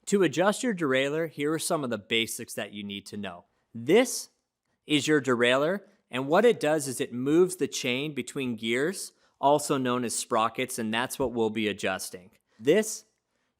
To adjust your derailleur, here are some of the basics that you need to know. This is your derailleur, and what it does is it moves the chain between gears, also known as sprockets, and that's what we'll be adjusting. This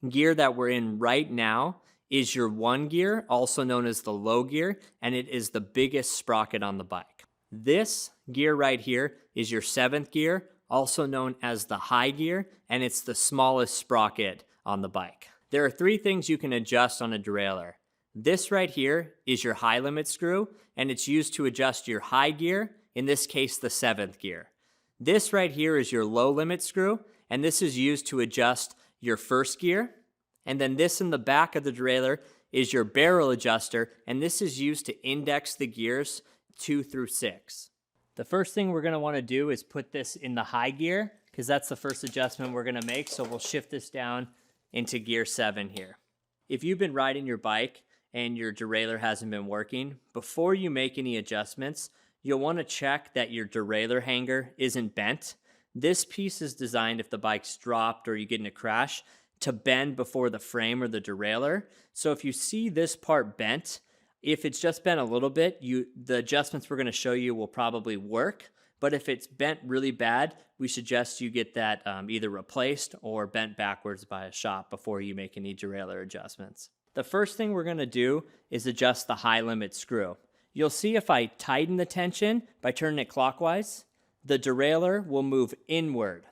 gear that we're in right now is your 1 gear, also known as the low gear, and it is the biggest sprocket on the bike. This gear right here is your 7th gear, also known as the high gear, and it's the smallest sprocket on the bike. There are 3 things you can adjust on a derailleur. This right here is your high limit screw, and it's used to adjust your high gear, in this case the 7th gear. This right here is your low limit screw, and this is used to adjust your 1st gear. And then this in the back of the derailleur is your barrel adjuster, and this is used to index the gears 2 through 6. The first thing we're going to want to do is put this in the high gear, because that's the first adjustment we're going to make. So we'll shift this down into gear 7 here. If you've been riding your bike and your derailleur hasn't been working, before you make any adjustments, you'll want to check that your derailleur hanger isn't bent. This piece is designed if the bike's dropped or you get in a crash to bend before the frame or the derailleur. So if you see this part bent, if it's just bent a little bit, the adjustments we're going to show you will probably work. But if it's bent really bad, we suggest you get that either replaced or bent backwards by a shop before you make any derailleur adjustments. The first thing we're going to do is adjust the high limit screw. You'll see if I tighten the tension by turning it clockwise, the derailleur will move inward.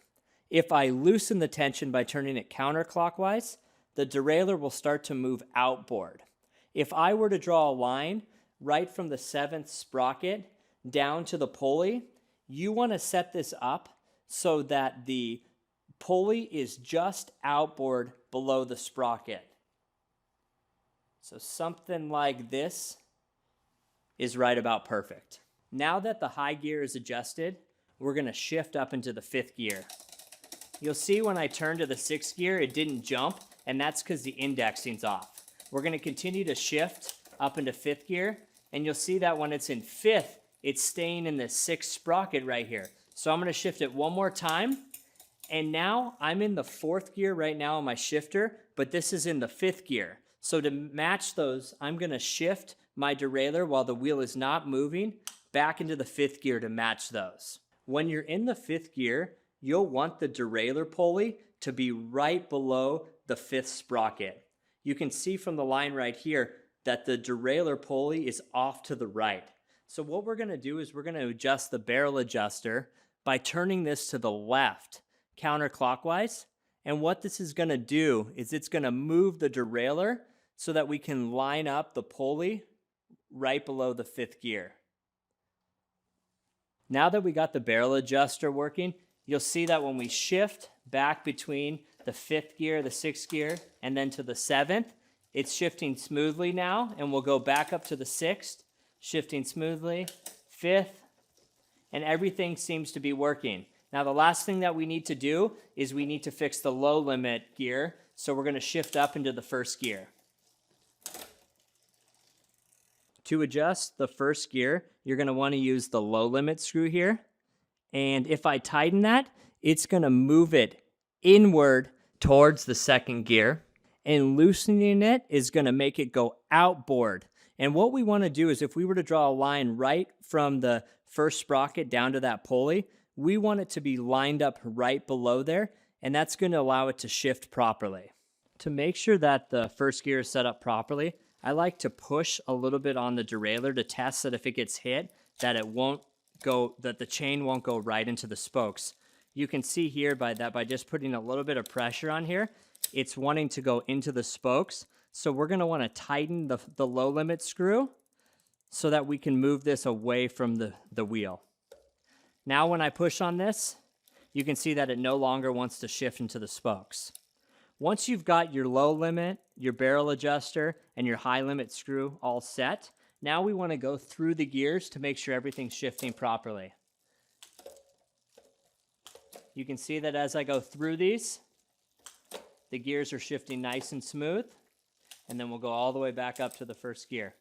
If I loosen the tension by turning it counterclockwise, the derailleur will start to move outboard. If I were to draw a line right from the 7th sprocket down to the pulley, you want to set this up so that the pulley is just outboard below the sprocket. So something like this is right about perfect. Now that the high gear is adjusted, we're going to shift up into the 5th gear. You'll see when I turn to the 6th gear, it didn't jump, and that's because the indexing's off. We're going to continue to shift up into 5th gear, and you'll see that when it's in 5th, it's staying in the 6th sprocket right here. So I'm going to shift it one more time, and now I'm in the 4th gear right now on my shifter, but this is in the 5th gear. So to match those, I'm going to shift my derailleur while the wheel is not moving back into the 5th gear to match those. When you're in the 5th gear, you'll want the derailleur pulley to be right below the 5th sprocket. You can see from the line right here that the derailleur pulley is off to the right. So what we're going to do is we're going to adjust the barrel adjuster by turning this to the left counterclockwise. And what this is going to do is it's going to move the derailleur so that we can line up the pulley right below the 5th gear. Now that we got the barrel adjuster working, you'll see that when we shift back between the 5th gear, the 6th gear, and then to the 7th, it's shifting smoothly now, and we'll go back up to the 6th, shifting smoothly, 5th, and everything seems to be working. Now the last thing that we need to do is we need to fix the low limit gear, so we're going to shift up into the 1st gear. To adjust the 1st gear, you're going to want to use the low limit screw here. And if I tighten that, it's going to move it inward towards the 2nd gear. And loosening it is going to make it go outboard. And what we want to do is if we were to draw a line right from the 1st sprocket down to that pulley, we want it to be lined up right below there. And that's going to allow it to shift properly. To make sure that the 1st gear is set up properly, I like to push a little bit on the derailleur to test that if it gets hit, that the chain won't go right into the spokes. You can see here by just putting a little bit of pressure on here, it's wanting to go into the spokes. So we're going to want to tighten the low limit screw so that we can move this away from the wheel. Now when I push on this, you can see that it no longer wants to shift into the spokes. Once you've got your low limit, your barrel adjuster, and your high limit screw all set, now we want to go through the gears to make sure everything's shifting properly. You can see that as I go through these, the gears are shifting nice and smooth, and then we'll go all the way back up to the 1st gear.